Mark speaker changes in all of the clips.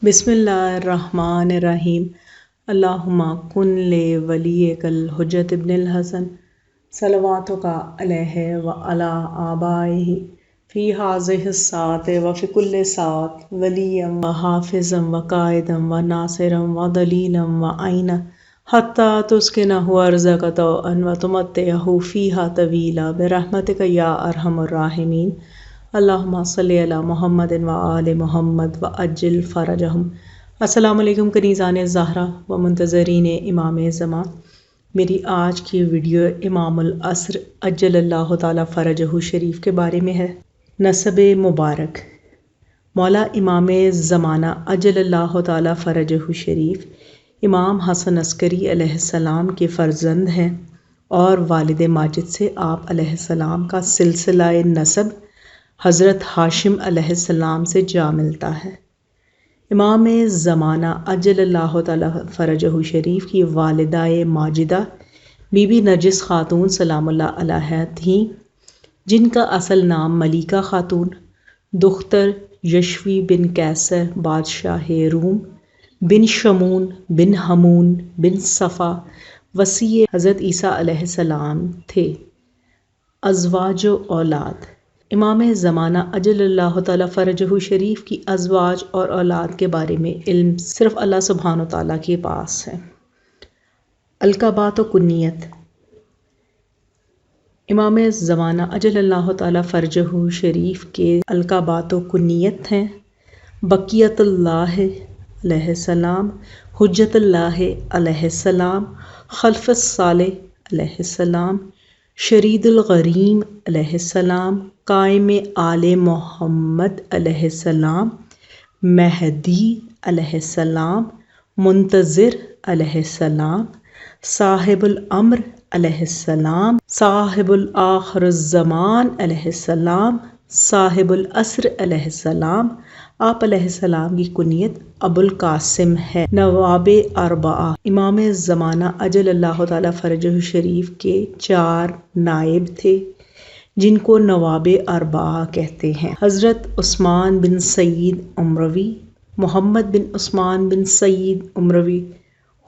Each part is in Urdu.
Speaker 1: بسم اللہ الرحمن الرحیم اللہم کن لولیک الحجۃ ابن الحسن صلواتک علیہ وعلی آبائہ فی ہذہ الساعۃ وفی کل ساعۃ ولیا وحافظا وقائدا وناصرا ودلیلا وعینا حتی تسکنہ ارضک طوعا وتمتعہ فیہا طویلا برحمتک یا ارحم الراحمین اللہم صلی علی محمد وآل محمد وعجل فرجہم۔ السلام علیکم کنیزان زہرا و منتظرین امام زمان۔ میری آج کی ویڈیو امام العصر عجل اللہ تعالی فرجہ شریف کے بارے میں ہے۔ نسب مبارک: مولا امام زمانہ عجل اللہ تعالی فرجہ شریف امام حسن عسکری علیہ السلام کے فرزند ہیں اور والد ماجد سے آپ علیہ السلام کا سلسلہ نسب حضرت ہاشم علیہ السلام سے جا ملتا ہے۔ امام زمانہ عجل اللہ تعالی فرجہ شریف کی والدہ ماجدہ بی بی نرجس خاتون سلام اللہ علیہا تھیں، جن کا اصل نام ملیکہ خاتون، دختر یشوی بن قیصر بادشاہ روم بن شمون بن ہمون بن صفا وصی حضرت عیسیٰ علیہ السلام تھے۔ ازواج و اولاد: امام زمانہ عجل اللہ تعالی فرجہ شریف کی ازواج اور اولاد کے بارے میں علم صرف اللہ سبحانہ وتعالیٰ کے پاس ہے۔ القابات و کنیت: امام زمانہ عجل اللہ تعالی فرجہ شریف کے القابات و کنیت ہیں: بقیت اللہ علیہ السلام، حجت اللہ علیہ السلام، خلف الصالح علیہ السلام، شرید الغریم علیہ السلام، قائم آل محمد علیہ السلام، مہدی علیہ السلام، منتظر علیہ السلام، صاحب الامر علیہ السلام، صاحب الآخر الزمان علیہ السلام، صاحب العصر علیہ السلام۔ آپ علیہ السلام کی کنیت ابو القاسم ہے۔ نواب اربعہ: امام زمانہ عجل اللہ تعالی فرجہ شریف کے 4 نائب تھے جن کو نواب اربعہ کہتے ہیں: حضرت عثمان بن سعید امروی، محمد بن عثمان بن سعید امروی،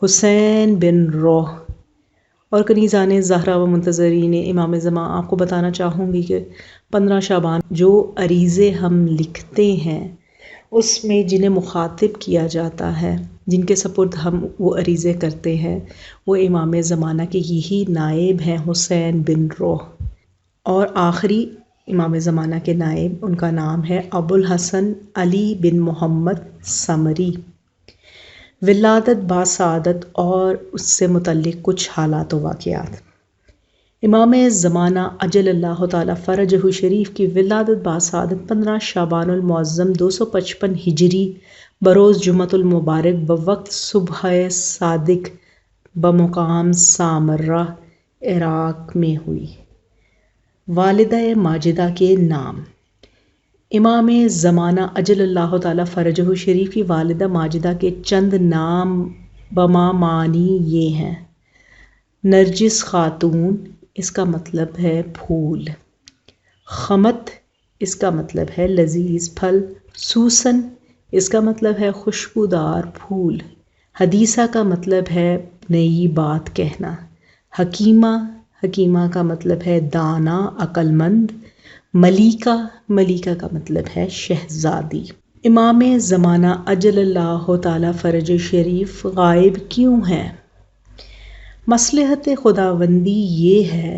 Speaker 1: حسین بن روح۔ اور کنیزان زہرا و منتظرین امام زمان، آپ کو بتانا چاہوں گی کہ 15 شعبان جو عریضے ہم لکھتے ہیں اس میں جنہیں مخاطب کیا جاتا ہے، جن کے سپرد ہم وہ عریضے کرتے ہیں، وہ امام زمانہ کے یہی نائب ہیں، حسین بن روح۔ اور آخری امام زمانہ کے نائب، ان کا نام ہے ابو الحسن علی بن محمد سمری۔ ولادت باسعادت اور اس سے متعلق کچھ حالات و واقعات۔ امام زمانہ عجل اللہ تعالی فرجہ شریف کی ولادت باسعادت 15 شعبان المعظم 255 ہجری بروز جمعۃ المبارک بوقت صبح صادق بمقام سامرہ عراق میں ہوئی۔ والدہ ماجدہ کے نام: امام زمانہ عجل اللہ تعالی فرجہ شریف کی والدہ ماجدہ کے چند نام بمعنی یہ ہیں: نرجس خاتون، اس کا مطلب ہے پھول۔ خمت، اس کا مطلب ہے لذیذ پھل۔ سوسن، اس کا مطلب ہے خوشبودار پھول۔ حدیثہ کا مطلب ہے نئی بات کہنا۔ حکیمہ، حکیمہ کا مطلب ہے دانا، عقل مند۔ ملیکہ، ملیکہ کا مطلب ہے شہزادی۔ امام زمانہ عجل اللہ تعالی فرجہ شریف غائب کیوں ہیں؟ مصلحت خداوندی یہ ہے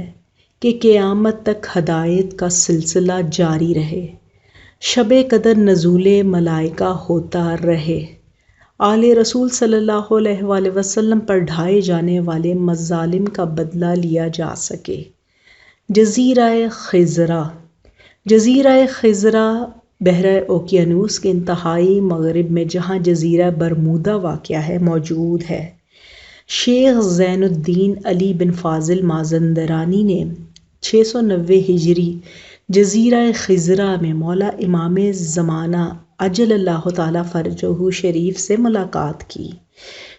Speaker 1: کہ قیامت تک ہدایت کا سلسلہ جاری رہے، شب قدر نزول ملائکہ ہوتا رہے، آل رسول صلی اللہ علیہ وآلہ وسلم پر ڈھائے جانے والے مظالم کا بدلہ لیا جا سکے۔ جزیرہ خضرا، جزیرہ خضرا بحر اوقیانوس کے انتہائی مغرب میں جہاں جزیرہ برمودا واقع ہے موجود ہے۔ شیخ زین الدین علی بن فاضل مازندرانی نے 690 ہجری جزیرہ خضرا میں مولا امام زمانہ عجل اللہ تعالی فرجہ شریف سے ملاقات کی۔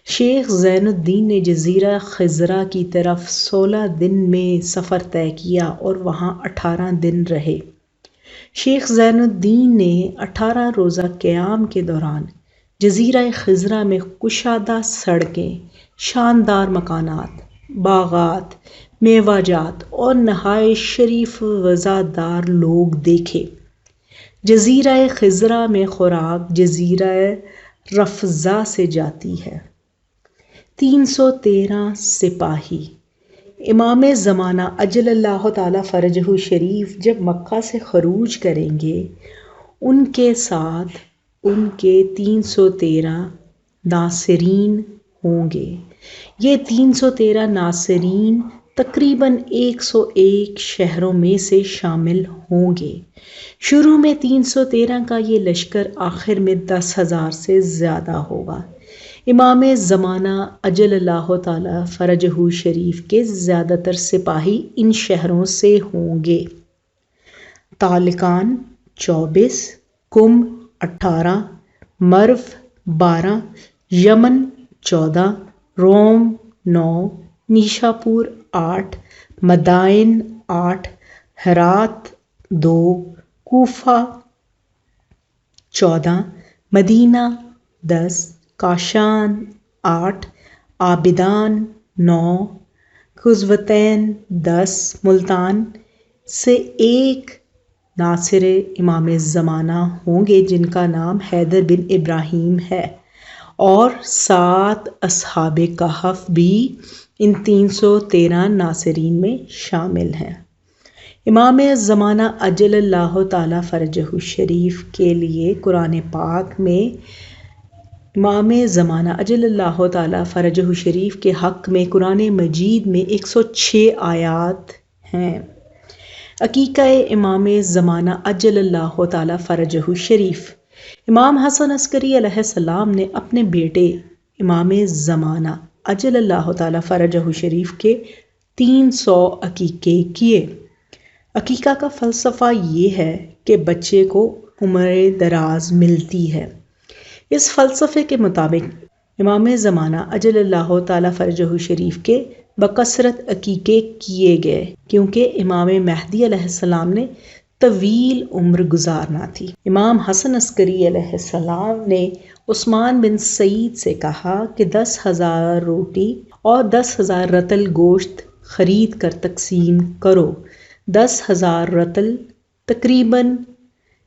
Speaker 1: شیخ زین الدین نے جزیرہ خضرا کی طرف 16 دن میں سفر طے کیا اور وہاں 18 دن رہے۔ شیخ زین الدین نے 18 روزہ قیام کے دوران جزیرہ خضرہ میں کشادہ سڑکیں، شاندار مکانات، باغات، میوہ جات اور نہایت شریف وزادار لوگ دیکھے۔ جزیرہ خضرہ میں خوراک جزیرہ رفزا سے جاتی ہے۔ 313 سپاہی امام زمانہ عجل اللہ تعالیٰ فرجہ شریف جب مکہ سے خروج کریں گے، ان کے ساتھ ان کے 313 ناصرین ہوں گے۔ یہ 313 ناصرین تقریباً 101 شہروں میں سے شامل ہوں گے۔ شروع میں 313 کا یہ لشکر آخر میں 10,000 سے زیادہ ہوگا۔ امام زمانہ عجل اللہ تعالیٰ فرجہ شریف کے زیادہ تر سپاہی ان شہروں سے ہوں گے: تالقان 24، کم 18، مرو 12، یمن 14، روم 9، نیشاپور 8، مدائن 8، ہرات 2، کوفہ 14، مدینہ 10، کاشان 8، عابدان 9، قزوتین 10۔ ملتان سے ایک ناصر امام زمانہ ہوں گے جن کا نام حیدر بن ابراہیم ہے، اور 7 اصحاب کہف بھی ان 313 ناصرین میں شامل ہیں۔ امام زمانہ عجل اللہ تعالیٰ فرجہ شریف کے لیے قرآن پاک میں امام زمانہ عجل اللہ تعالیٰ فرجہ شریف کے حق میں قرآن مجید میں 106 آیات ہیں۔ عقیقہ امام زمانہ عجل اللہ تعالیٰ فرجہ شریف۔ امام حسن عسکری علیہ السلام نے اپنے بیٹے امام زمانہ عجل اللہ تعالیٰ فرجہ شریف کے 300 عقیقے کیے۔ عقیقہ کا فلسفہ یہ ہے کہ بچے کو عمر دراز ملتی ہے۔ اس فلسفے کے مطابق امام زمانہ عجل اللہ تعالیٰ فرجہ شریف کے بکثرت عقیقے کیے گئے کیونکہ امام مہدی علیہ السلام نے طویل عمر گزارنا تھی۔ امام حسن عسکری علیہ السلام نے عثمان بن سعید سے کہا کہ 10,000 روٹی اور 10,000 رطل گوشت خرید کر تقسیم کرو۔ 10,000 رطل تقریباً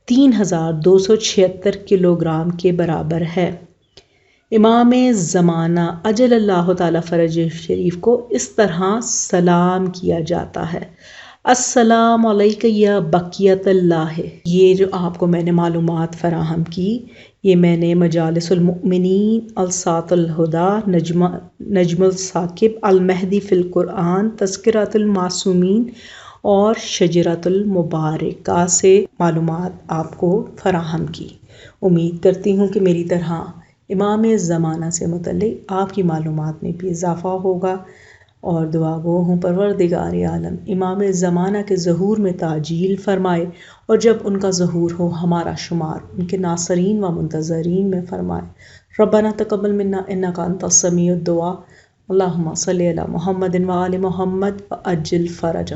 Speaker 1: 3,276 کلوگرام کے برابر ہے۔ امام زمانہ عجل اللہ تعالیٰ فرجہ شریف کو اس طرح سلام کیا جاتا ہے: السلام علیک یا بقیت اللہ۔ یہ جو آپ کو میں نے معلومات فراہم کی، یہ میں نے مجالس المؤمنین، الساط الہدیٰ، نجم الثاقب، المہدی فی القرآن، تذکرۃ المعصومین اور شجرۃ المبارکہ سے معلومات آپ کو فراہم کی۔ امید کرتی ہوں کہ میری طرح امام زمانہ سے متعلق آپ کی معلومات میں بھی اضافہ ہوگا، اور دعا گو ہوں پروردگار عالم امام زمانہ کے ظہور میں تعجیل فرمائے، اور جب ان کا ظہور ہو ہمارا شمار ان کے ناصرین و منتظرین میں فرمائے۔ ربنا تقبل منا انک انت السمیع الدعاء، اللہم صلی علی محمد و آل محمد وعجل فرجہ۔